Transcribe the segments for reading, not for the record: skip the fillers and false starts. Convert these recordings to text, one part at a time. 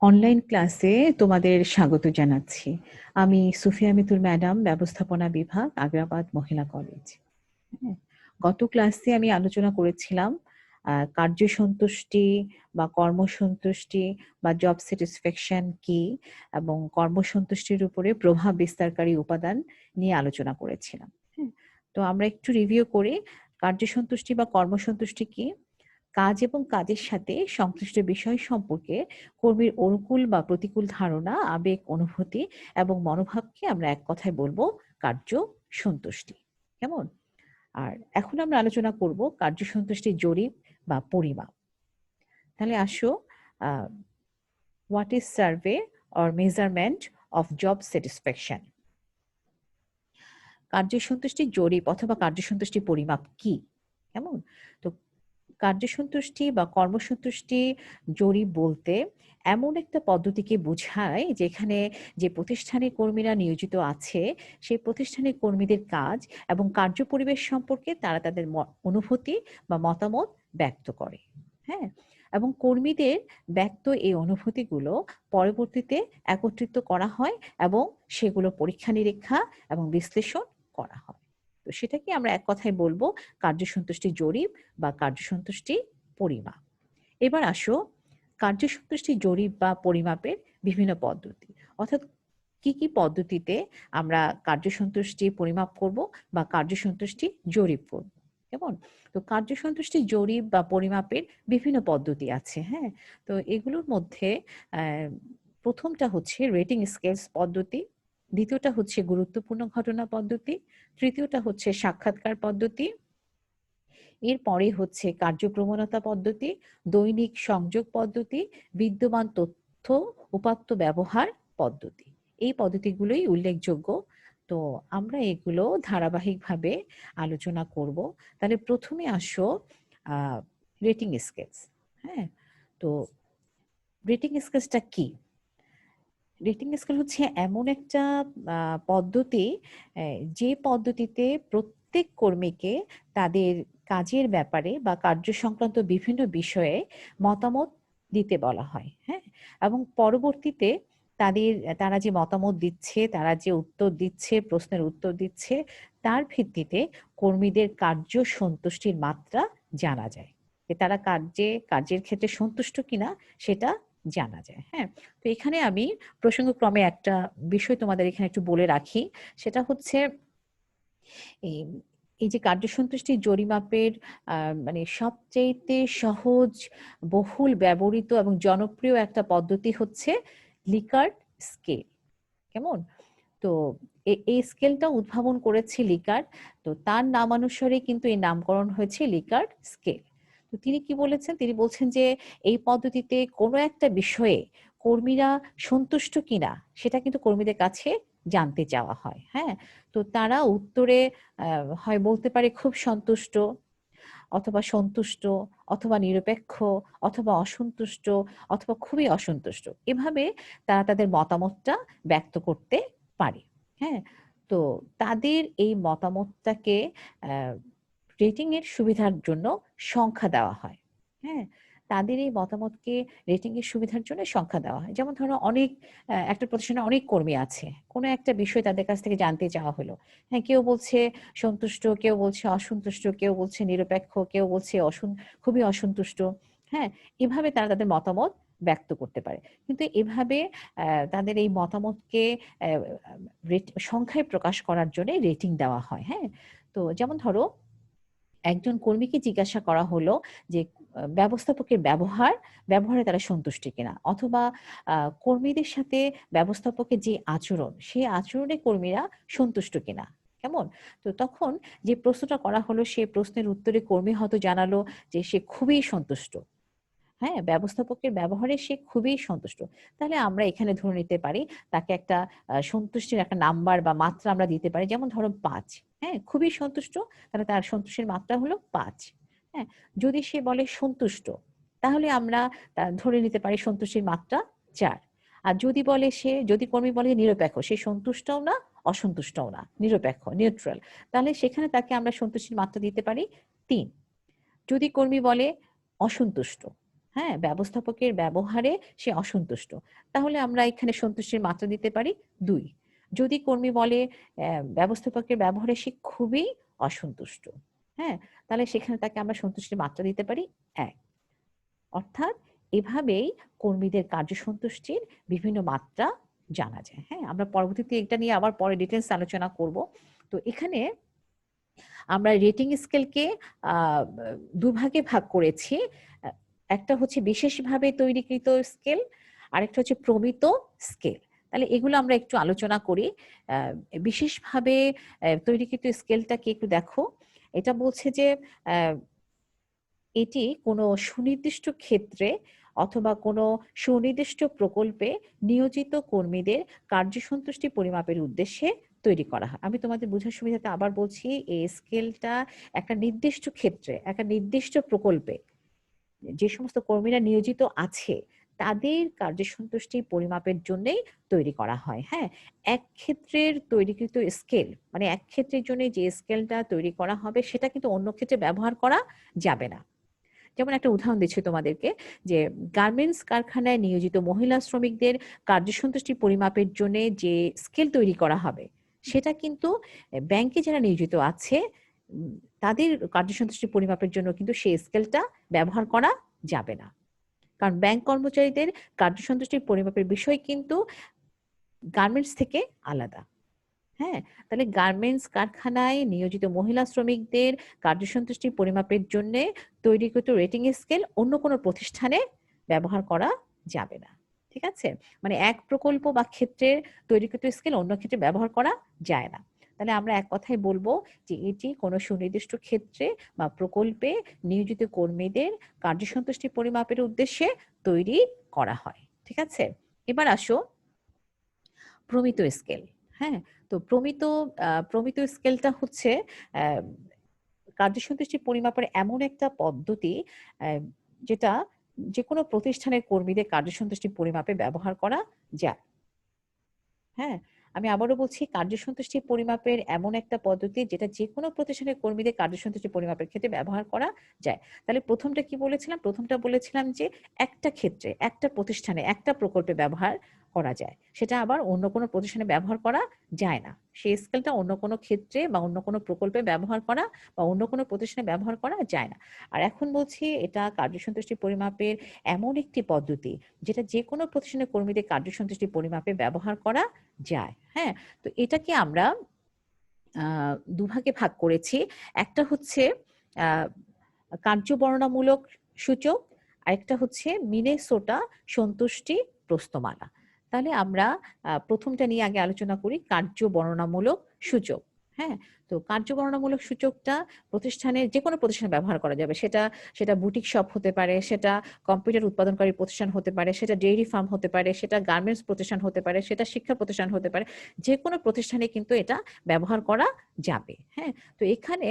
Online ক্লাসে তোমাদের স্বাগত জানাচ্ছি। আমি সুফিয়া মিতুল ম্যাডাম, ব্যবস্থাপনা বিভাগ, আগ্রাবাদ মহিলা কলেজ। হ্যাঁ, গত ক্লাসে আমি আলোচনা করেছিলাম কার্য সন্তুষ্টি বা কর্মসন্তুষ্টি বা জব স্যাটিসফ্যাকশন কি এবং কর্মসন্তুষ্টির উপরে প্রভাব বিস্তারকারী উপাদান নিয়ে আলোচনা করেছিলাম। হ্যাঁ, তো আমরা একটু রিভিউ করি। কার্য সন্তুষ্টি বা কর্মসন্তুষ্টি কি? কাজ এবং কাজের সাথে সংশ্লিষ্ট বিষয় সম্পর্কে কর্মীর অনুকূল বা প্রতিকূল ধারণা, আবেগ, অনুভূতি এবং মনোভাবকে আমরা এক কথায় বলবো কার্য সন্তুষ্টি। কেমন? আর এখন আমরা আলোচনা করব কার্য সন্তুষ্টির জরিপ বা পরিমাপ। তাহলে আসো, what is survey or measurement of job satisfaction? কার্য সন্তুষ্টির জরিপ অথবা কার্য সন্তুষ্টি পরিমাপ কি? কেমন? তো কার্যসন্তুষ্টি বা কর্মসন্তুষ্টি জরিপ বলতে এমন একটা পদ্ধতিকে বোঝায় যেখানে যে প্রতিষ্ঠানে কর্মীরা নিয়োজিত আছে সেই প্রতিষ্ঠানের কর্মীদের কাজ এবং কার্য পরিবেশ সম্পর্কে তারা তাদের অনুভূতি বা মতামত ব্যক্ত করে। হ্যাঁ, এবং কর্মীদের ব্যক্ত এই অনুভূতিগুলো পরবর্তীতে একত্রিত করা হয় এবং সেগুলো পরীক্ষা নিরীক্ষা এবং বিশ্লেষণ করা হয়। তো সেটাকে আমরা এক কথায় বলবো কার্যসন্তুষ্টি জরিপ বা কার্যসন্তুষ্টি পরিমাপ। এবার আসো, কার্যসন্তুষ্টি জরিপ বা পরিমাপের বিভিন্ন পদ্ধতি, অর্থাৎ কি কি পদ্ধতিতে আমরা কার্যসন্তুষ্টি পরিমাপ করব বা কার্যসন্তুষ্টি জরিপ করব। কেমন? তো কার্যসন্তুষ্টি জরিপ বা পরিমাপের বিভিন্ন পদ্ধতি আছে। হ্যাঁ, তো এগুলোর মধ্যে প্রথমটা হচ্ছে রেটিং স্কেলস পদ্ধতি, দ্বিতীয়টা হচ্ছে গুরুত্বপূর্ণ ঘটনা পদ্ধতি, তৃতীয়টা হচ্ছে সাক্ষাৎকার পদ্ধতি, এরপরে হচ্ছে কার্যপ্রবণতা পদ্ধতি, দৈনিক সংযোগ পদ্ধতি, বিদ্যমান তথ্য উপাত্ত ব্যবহার পদ্ধতি। এই পদ্ধতিগুলোই উল্লেখযোগ্য। তো আমরা এগুলো ধারাবাহিকভাবে আলোচনা করব। তাহলে প্রথমে আসো রেটিং স্কেলস। হ্যাঁ, তো রেটিং স্কেলসটা কি? রেটিং স্কেল হচ্ছে এমন একটা পদ্ধতি যে পদ্ধতিতে প্রত্যেক কর্মীকে তাদের কাজের ব্যাপারে বা কার্য সংক্রান্ত বিভিন্ন বিষয়ে মতামত দিতে বলা হয়। হ্যাঁ, এবং পরবর্তীতে তারা যে মতামত দিচ্ছে, তারা যে উত্তর দিচ্ছে, প্রশ্নের উত্তর দিচ্ছে, তার ভিত্তিতে কর্মীদের কার্য সন্তুষ্টির মাত্রা জানা যায়, যে তারা কার্যের ক্ষেত্রে সন্তুষ্ট কিনা সেটা জানা যায়। হ্যাঁ, তো এখানে আমি প্রসঙ্গক্রমে একটা বিষয় তোমাদের এখানে একটু বলে রাখি। সেটা হচ্ছে এই এই যে কার্যসন্তুষ্টি জরিমাপের মানে সবচেয়ে সহজ, বহুল ব্যবহৃত এবং জনপ্রিয় একটা পদ্ধতি হচ্ছে লিকার্ট স্কেল। কেমন? তো এই স্কেলটা উদ্ভাবন করেছে লিকার্ট। তো তার নামানুসারে কিন্তু এই নামকরণ হয়েছে লিকার্ট স্কেল। তো তিনি কি বলেছেন? তিনি বলছেন যে এই পদ্ধতিতে কোনো একটা বিষয়ে কর্মীরা সন্তুষ্ট কিনা সেটা কিন্তু কর্মীদের কাছে জানতে চাওয়া হয়। হ্যাঁ, তো তারা উত্তরে হয় বলতে পারে খুব সন্তুষ্ট, অথবা সন্তুষ্ট, অথবা নিরপেক্ষ, অথবা অসন্তুষ্ট, অথবা খুবই অসন্তুষ্ট। এভাবে তারা তাদের মতামতটা ব্যক্ত করতে পারে। হ্যাঁ, তো তাদের এই মতামতটাকে রেটিং এর সুবিধার জন্য সংখ্যা দেওয়া হয়। হ্যাঁ, তাদের এই মতামতকে রেটিং এর সুবিধার জন্য সংখ্যা দেওয়া হয়। যেমন ধরো একটা প্রতিষ্ঠানে অনেক কর্মী আছে, কোনো একটা বিষয় তাদের কাছ থেকে জানতে চাওয়া হলো। হ্যাঁ, কেউ বলছে সন্তুষ্ট, কেউ বলছে অসন্তুষ্ট, কেউ বলছে নিরপেক্ষ, কেউ বলছে খুবই অসন্তুষ্ট। হ্যাঁ, এভাবে তারা তাদের মতামত ব্যক্ত করতে পারে। কিন্তু এভাবে তাদের এই মতামতকে সংখ্যায় প্রকাশ করার জন্য রেটিং দেওয়া হয়। হ্যাঁ, তো যেমন ধরো একজন কর্মীকে জিজ্ঞাসা করা হলো যে ব্যবস্থাপকের ব্যবহারে তারা সন্তুষ্ট কিনা, অথবা কর্মীদের সাথে ব্যবস্থাপকের যে আচরণ, সেই আচরণে কর্মীরা সন্তুষ্ট কিনা। কেমন? তো তখন যে প্রশ্নটা করা হলো সেই প্রশ্নের উত্তরে কর্মী হয়তো জানালো যে সে খুবই সন্তুষ্ট। হ্যাঁ, ব্যবস্থাপকের ব্যবহারে সে খুবই সন্তুষ্ট। তাহলে আমরা এখানে ধরে নিতে পারি তাকে একটা সন্তুষ্টির একটা নাম্বার বা মাত্রা আমরা দিতে পারি। যেমন ধরো ৫। হ্যাঁ, খুবই সন্তুষ্ট, তাহলে তার সন্তুষ্টির মাত্রা হলো ৫। হ্যাঁ, যদি সে বলে সন্তুষ্ট, তাহলে আমরা ধরে নিতে পারি সন্তুষ্টির মাত্রা ৪। আর যদি কর্মী বলে নিরপেক্ষ, সে সন্তুষ্টও না অসন্তুষ্টও না, নিরপেক্ষ, নিউট্রাল, তাহলে সেখানে তাকে আমরা সন্তুষ্টির মাত্রা দিতে পারি ৩। যদি কর্মী বলে অসন্তুষ্ট, হ্যাঁ, ব্যবস্থাপকের ব্যবহারে সে অসন্তুষ্ট। তাহলে আমরা এখানে সন্তুষ্টির মাত্রা দিতে পারি ২। যদি কর্মী বলে ব্যবস্থাপকের ব্যবহারে সে খুবই অসন্তুষ্ট, হ্যাঁ? তাহলে সেখানে তাকে আমরা সন্তুষ্টির মাত্রা দিতে পারি ১। অর্থাৎ এভাবেই কর্মীদের কার্যসন্তুষ্টির বিভিন্ন মাত্রা জানা যায়, হ্যাঁ? আমরা পরবর্তীতে এটা নিয়ে আবার পরে ডিটেইলস আলোচনা করব। তো এখানে আমরা রেটিং স্কেলকে আ ২ ভাগে ভাগ করেছি। আ একটা হচ্ছে বিশেষভাবে তৈরিকৃত স্কেল, আরেকটা হচ্ছে প্রমিত স্কেল। তাহলে এগুলো আমরা একটু আলোচনা করি। আ বিশেষভাবে তৈরিকৃত স্কেলটাকে একটু দেখো। এটা বলছে যে আ এটি কোনো সুনির্দিষ্ট ক্ষেত্রে অথবা কোনো সুনির্দিষ্ট প্রকল্পে নিয়োজিত কর্মীদের কার্যসন্তুষ্টি পরিমাপের উদ্দেশ্যে তৈরি করা হয়। আমি তোমাদের বোঝার সুবিধাতে আবার বলছি, এই স্কেলটা একটা নির্দিষ্ট ক্ষেত্রে, একটা নির্দিষ্ট প্রকল্পে যে সমস্ত কর্মীরা নিয়োজিত আছে, তাদের কার্যসন্তুষ্টি পরিমাপের জন্যেই তৈরি করা হয়। হ্যাঁ? এক ক্ষেত্রের তৈরিকৃত স্কেল, মানে এক ক্ষেত্রের জন্য যে স্কেলটা তৈরি করা হবে, সেটা কিন্তু অন্য ক্ষেত্রে ব্যবহার করা যাবে না। যেমন একটা উদাহরণ দিচ্ছি তোমাদেরকে যে গার্মেন্টস কারখানায় নিয়োজিত মহিলা শ্রমিকদের কার্যসন্তুষ্টি পরিমাপের জন্য যে স্কেল তৈরি করা হবে, সেটা কিন্তু ব্যাংকে যারা নিয়োজিত আছে উম, তাদের কার্যসন্তুষ্টি পরিমাপের জন্য কিন্তু সেই স্কেলটা ব্যবহার করা যাবে না। কারণ ব্যাংক কর্মচারীদের কার্যসন্তুষ্টির পরিমাপের বিষয় কিন্তু গার্মেন্টস থেকে আলাদা। হ্যাঁ? তাহলে গার্মেন্টস কারখানায় নিয়োজিত মহিলা শ্রমিকদের কার্যসন্তুষ্টি পরিমাপের জন্যে তৈরিকৃত রেটিং স্কেল অন্য কোনো প্রতিষ্ঠানে ব্যবহার করা যাবে না। ঠিক আছে? মানে এক প্রকল্প বা ক্ষেত্রের তৈরিকৃত স্কেল অন্য ক্ষেত্রে ব্যবহার করা যায় না। তাহলে আমরা এক কথায় বলবো যে এটি কোনো সুনির্দিষ্ট ক্ষেত্রে বা প্রকল্পে নিয়োজিত কর্মীদের কার্যসন্তুষ্টি পরিমাপের উদ্দেশ্যে তৈরি করা হয়। ঠিক আছে? এবার আসো প্রমিত স্কেল। হ্যাঁ? তো প্রমিত স্কেলটা হচ্ছে আ কার্যসন্তুষ্টি পরিমাপের এমন একটা পদ্ধতি আ যেটা যেকোনো প্রতিষ্ঠানের কর্মীদের কার্যসন্তুষ্টি পরিমাপে ব্যবহার করা যায়। হ্যাঁ? আমি আবারও বলছি, কার্যসন্তুষ্টি পরিমাপের এমন একটা পদ্ধতি যেটা যেকোনো প্রতিষ্ঠানের কর্মীদের কার্যসন্তুষ্টি পরিমাপের ক্ষেত্রে ব্যবহার করা যায়। তাহলে ১ম টা কি বলেছিলাম? ১ম টা বলেছিলাম যে একটা ক্ষেত্রে, একটা প্রতিষ্ঠানে, একটা প্রকল্পে ব্যবহার করা যায়। সেটা আবার অন্য কোনো প্রতিষ্ঠানে ব্যবহার করা যায় না। সেই স্কেলটা অন্য কোনো ক্ষেত্রে বা অন্য কোনো প্রকল্পে ব্যবহার করা বা অন্য কোনো প্রতিষ্ঠানে ব্যবহার করা যায় না। আর এখন বলছি এটা কার্যসন্তুষ্টি পরিমাপের এমন একটি পদ্ধতি যেটা যেকোনো প্রতিষ্ঠানের কর্মীদের কার্যসন্তুষ্টি পরিমাপে ব্যবহার করা যায়। হ্যাঁ? তো এটাকে আমরা আ দুভাগে ভাগ করেছি। একটা হচ্ছে আ কার্যবর্ণনামূলক সূচক, আরেকটা হচ্ছে মিনেসোটা সন্তুষ্টি প্রস্তাবমালা। তাহলে আমরা ১ম টা নিয়ে আগে আলোচনা করি, কার্যবর্ণনামূলক সূচক। হ্যাঁ? তো কার্যবর্ণনামূলক সূচকটা প্রতিষ্ঠানের যেকোনো প্রতিষ্ঠানে ব্যবহার করা যাবে। সেটা বুটিক শপ হতে পারে, সেটা কম্পিউটার উৎপাদনকারী প্রতিষ্ঠান হতে পারে, সেটা ডেইরি ফার্ম হতে পারে, সেটা গার্মেন্টস প্রতিষ্ঠান হতে পারে, সেটা শিক্ষা প্রতিষ্ঠান হতে পারে। যেকোনো প্রতিষ্ঠানে কিন্তু এটা ব্যবহার করা যাবে। হ্যাঁ? তো এখানে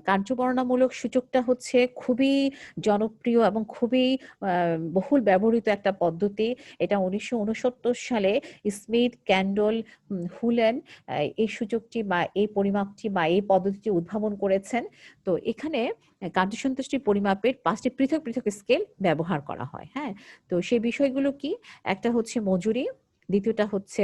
কার্যবর্ণনামূলক সূচকটা হচ্ছে খুবই জনপ্রিয় এবং খুবই বহুল ব্যবহৃত একটা পদ্ধতি। এটা ১৯৬৯ সালে স্মিথ, ক্যান্ডল, হুলেন এই সূচকটি বা এই পরিমাপটি বা এই পদ্ধতিটি উদ্ভাবন করেছেন। তো এখানে কার্যসন্তুষ্টি পরিমাপের ৫ টি পৃথক, পৃথক স্কেল ব্যবহার করা হয়। হ্যাঁ? তো সেই বিষয়গুলো কি? একটা হচ্ছে মজুরি, দ্বিতীয়টা হচ্ছে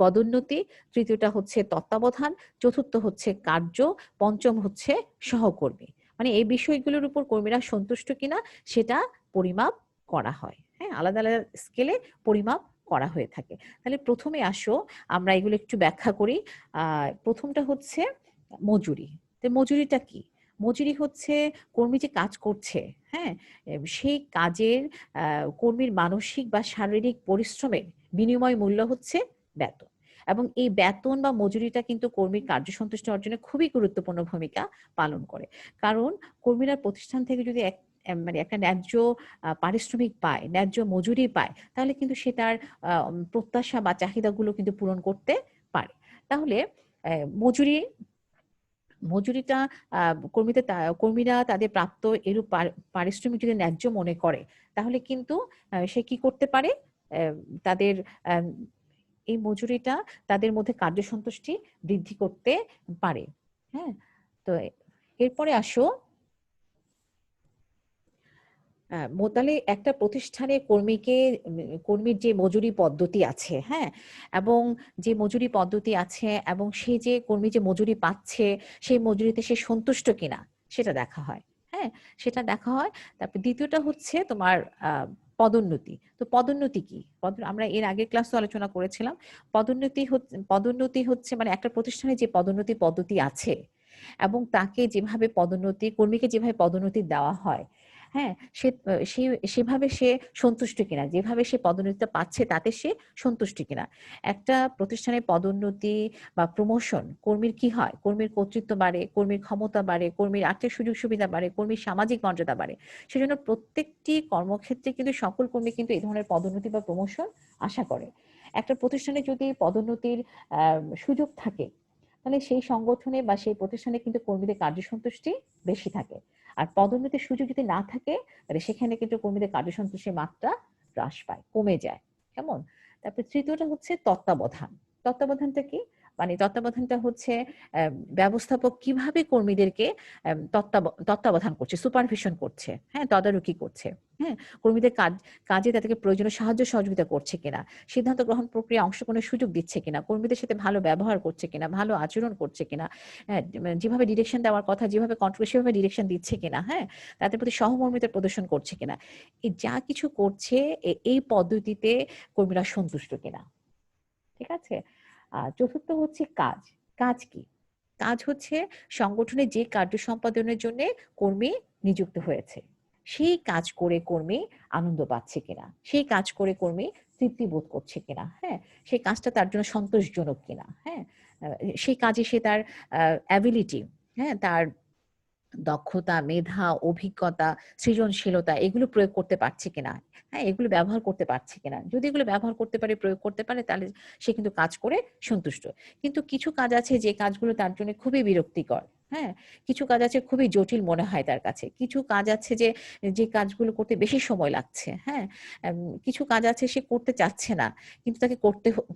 পদোন্নতি, তৃতীয়টা হচ্ছে তত্ত্বাবধান, চতুর্থ হচ্ছে কার্য, পঞ্চম হচ্ছে সহকর্মী। মানে এই বিষয়গুলোর উপর কর্মীরা সন্তুষ্ট কিনা সেটা পরিমাপ করা হয়। হ্যাঁ? আলাদা, আলাদা স্কেলে পরিমাপ করা হয়ে থাকে। তাহলে ১ম এ আসো আমরা এগুলো একটু ব্যাখ্যা করি। আ ১ম টা হচ্ছে মজুরি। তো মজুরিটা কি? মজুরি হচ্ছে কর্মী যে কাজ করছে, হ্যাঁ? সেই কাজের কর্মীর মানসিক বা শারীরিক পরিশ্রমের বিনিময় মূল্য হচ্ছে বেতন। এবং এই বেতন বা মজুরিটা কিন্তু কর্মীর কার্যসন্তুষ্টি অর্জনে খুবই গুরুত্বপূর্ণ ভূমিকা পালন করে। কারণ কর্মীরা প্রতিষ্ঠান থেকে যদি মানে একটা ন্যায্য পারিশ্রমিক পায়, ন্যায্য মজুরি পায়, তাহলে কিন্তু সে তার প্রত্যাশা বা চাহিদাগুলো কিন্তু পূরণ করতে পারে। তাহলে মজুরি মজুরিটা আ কর্মীরা তাদের প্রাপ্ত এরূপ পারিশ্রমিক যদি ন্যায্য মনে করে, তাহলে কিন্তু সে কি করতে পারে? তাদের আ এই মজুরিটা তাদের মধ্যে কার্যসন্তুষ্টি বৃদ্ধি করতে পারে। হ্যাঁ? তো এরপরে আসো তাহলে একটা প্রতিষ্ঠানে কর্মীর যে মজুরি পদ্ধতি আছে, হ্যাঁ? এবং যে মজুরি পদ্ধতি আছে এবং সে যে কর্মী যে মজুরি পাচ্ছে, সেই মজুরিতে সে সন্তুষ্ট কিনা সেটা দেখা হয়। হ্যাঁ? সেটা দেখা হয়। তারপর ২য় হচ্ছে তোমার আ পদোন্নতি। তো পদোন্নতি কি? আমরা এর আগের ক্লাসেও আলোচনা করেছিলাম। পদোন্নতি হচ্ছে মানে একটা প্রতিষ্ঠানে যে পদোন্নতি পদ্ধতি আছে এবং তাকে যেভাবে কর্মীকে যেভাবে পদোন্নতি দেওয়া হয়, হ্যাঁ? সে আ সে সেভাবে সে সন্তুষ্ট কিনা, যেভাবে সে পদোন্নতিটা পাচ্ছে তাতে সে সন্তুষ্ট কিনা। একটা প্রতিষ্ঠানের পদোন্নতি বা প্রমোশন কর্মীর কি হয়? কর্মীর কর্তৃত্ব বাড়ে, কর্মীর ক্ষমতা বাড়ে, কর্মীর আর্থিক সুযোগ-সুবিধা বাড়ে, কর্মীর সামাজিক মর্যাদা বাড়ে। সেজন্য প্রত্যেকটি কর্মক্ষেত্রে কিন্তু সকল কর্মী কিন্তু এই ধরনের পদোন্নতি বা প্রমোশন আশা করে। একটা প্রতিষ্ঠানে যদি পদোন্নতির আ সুযোগ থাকে, তাহলে সেই সংগঠনে বা সেই প্রতিষ্ঠানে কিন্তু কর্মীদের কার্যসন্তুষ্টি বেশি থাকে। আর পদোন্নতির সুযোগ যদি না থাকে, তাহলে সেখানে কিন্তু কর্মীদের কার্যসন্তুষ্টির মাত্রা হ্রাস পায়, কমে যায়। কেমন? তারপর ৩য় টা হচ্ছে তত্ত্বাবধান। তত্ত্বাবধানটা কি? মানে তত্ত্বাবধানটা হচ্ছে ব্যবস্থাপক কিভাবে কর্মীদেরকে তত্ত্বাবধান করছে, সুপারভিশন করছে, হ্যাঁ? তদারকি করছে, হ্যাঁ? কর্মীদের কাজে তাদেরকে প্রয়োজনীয় সাহায্য সহযোগিতা করছে কিনা, সিদ্ধান্ত গ্রহণ প্রক্রিয়ায় অংশগ্রহণের সুযোগ দিচ্ছে কিনা, কর্মীদের সাথে ভালো ব্যবহার করছে কিনা, ভালো আচরণ করছে কিনা, হ্যাঁ? যেভাবে ডিরেকশন দেওয়ার কথা, যেভাবে কন্ট্রোল সেভাবে ডিরেকশন দিচ্ছে কিনা, হ্যাঁ? তাদের প্রতি সহমর্মিতা প্রদর্শন করছে কিনা। এই যা কিছু করছে এই পদ্ধতিতে কর্মীরা সন্তুষ্ট কিনা। ঠিক আছে? ৪র্থ হচ্ছে কাজ। কাজ কি? কাজ হচ্ছে সংগঠনে যে কার্য সম্পাদনের জন্যে কর্মী নিযুক্ত হয়েছে। সেই কাজ করে কর্মী আনন্দ পাচ্ছে কিনা? সেই কাজ করে কর্মী তৃপ্তি বোধ করছে কিনা? হ্যাঁ? সেই কাজটা তার জন্য সন্তোষজনক কিনা? হ্যাঁ? আ সেই কাজে সে তার অ্যাবিলিটি, হ্যাঁ? তার দক্ষতা, মেধা, অভিজ্ঞতা, সৃজনশীলতা এগুলো প্রয়োগ করতে পারছে কিনা? হ্যাঁ? এগুলো ব্যবহার করতে পারছে কিনা? যদি এগুলো ব্যবহার করতে পারে, প্রয়োগ করতে পারে তাহলে সে কিন্তু কাজ করে সন্তুষ্ট। কিন্তু কিছু কাজ আছে যে কাজগুলো তার জন্য খুবই বিরক্তিকর। হ্যাঁ? কিছু কাজ আছে খুবই জটিল মনে হয় তার কাছে। কিছু কাজ আছে যে কাজগুলো করতে বেশি সময় লাগছে। হ্যাঁ? এম কিছু কাজ আছে সে করতে চাচ্ছে না। কিন্তু তাকে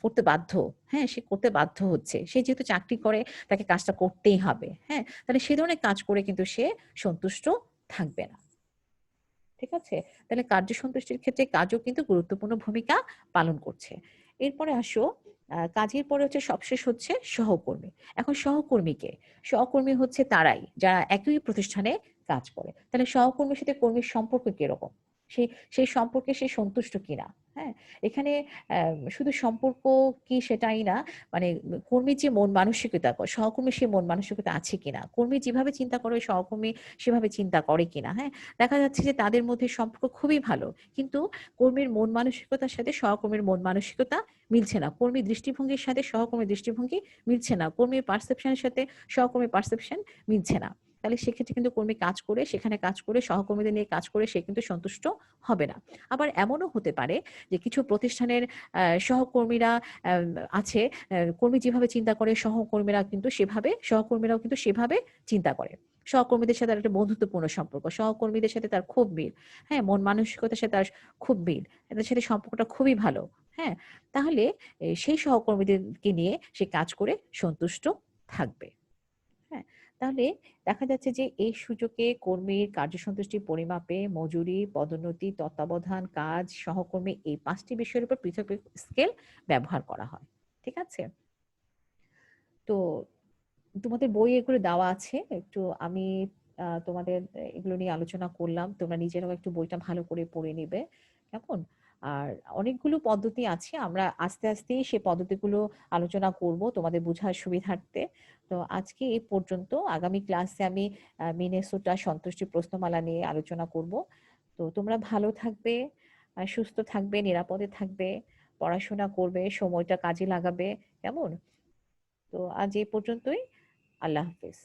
করতে বাধ্য। হ্যাঁ? সে করতে বাধ্য হচ্ছে। সে যেহেতু চাকরি করে তাকে কাজটা করতেই হবে। হ্যাঁ? তাহলে সে ধরনের কাজ করে কিন্তু সে সন্তুষ্ট থাকবে না। ঠিক আছে? তাহলে কার্য সন্তুষ্টির ক্ষেত্রে কাজও কিন্তু গুরুত্বপূর্ণ ভূমিকা পালন করছে। এরপরে আসো কাজের পরে হচ্ছে সবশেষ হচ্ছে সহকর্মী। এখন সহকর্মী কে? সহকর্মী হচ্ছে তারাই যারা একই প্রতিষ্ঠানে কাজ করে। তাহলে সহকর্মীর সাথে কর্মীর সম্পর্ক কিরকম? সেই সেই সম্পর্কে সে সন্তুষ্ট কিনা? হ্যাঁ? এখানে শুধু সম্পর্ক কি সেটাই না, মানে কর্মীর যে মন মানসিকতা, সহকর্মীর সেই মন মানসিকতা আছে কিনা? কর্মী যেভাবে চিন্তা করে সহকর্মী সেভাবে চিন্তা করে কিনা? হ্যাঁ? দেখা যাচ্ছে যে তাদের মধ্যে সম্পর্ক খুবই ভালো। কিন্তু কর্মীর মন মানসিকতার সাথে সহকর্মীর মন মানসিকতা মিলছে না। কর্মীর দৃষ্টিভঙ্গির সাথে সহকর্মীর দৃষ্টিভঙ্গি মিলছে না। কর্মীর পারসেপশন এর সাথে সহকর্মীর পারসেপশন মিলছে না। তাহলে সেক্ষেত্রে কিন্তু কর্মী কাজ করে, সেখানে কাজ করে, সহকর্মীদের নিয়ে কাজ করে সে কিন্তু সন্তুষ্ট হবে না। আবার এমনও হতে পারে যে কিছু প্রতিষ্ঠানের সহকর্মীরা আছে, কর্মী যেভাবে চিন্তা করে সহকর্মীরাও কিন্তু সেভাবে চিন্তা করে। সহকর্মীদের সাথে তার একটা বন্ধুত্বপূর্ণ সম্পর্ক। সহকর্মীদের সাথে তার খুব মিল। হ্যাঁ? মন মানসিকতার সাথে তার খুব মিল। এদের সাথে সম্পর্কটা খুবই ভালো। হ্যাঁ? তাহলে সেই সহকর্মীদেরকে নিয়ে সে কাজ করে সন্তুষ্ট থাকবে। হ্যাঁ? তাহলে দেখা যাচ্ছে যে এই সুযোগে কর্মীর কার্যসন্তুষ্টি পরিমাপে মজুরি, পদোন্নতি, তত্ত্বাবধান, কাজ, সহকর্মী এই ৫ টি বিষয়ের উপর পৃথক স্কেল ব্যবহার করা হয়। ঠিক আছে? তো তোমাদের বই এগুলো দেওয়া আছে। একটু আমি তোমাদের এগুলো নিয়ে আলোচনা করলাম। তোমরা নিজেরাও একটু বইটা ভালো করে পড়ে নিবে। কেমন? আর অনেকগুলো পদ্ধতি আছে। আমরা আস্তে, আস্তেই সে পদ্ধতিগুলো আলোচনা করব তোমাদের বুঝার সুবিধার্থে। তো আজকে এই পর্যন্ত। আগামী ক্লাসে আমি মিনেসোটা সন্তুষ্টি প্রশ্নমালা নিয়ে আলোচনা করব। তো তোমরা ভালো থাকবে, সুস্থ থাকবে, নিরাপদে থাকবে, পড়াশোনা করবে, সময়টা কাজে লাগাবে। কেমন? তো আজ এই পর্যন্তই। আল্লাহ হাফেজ।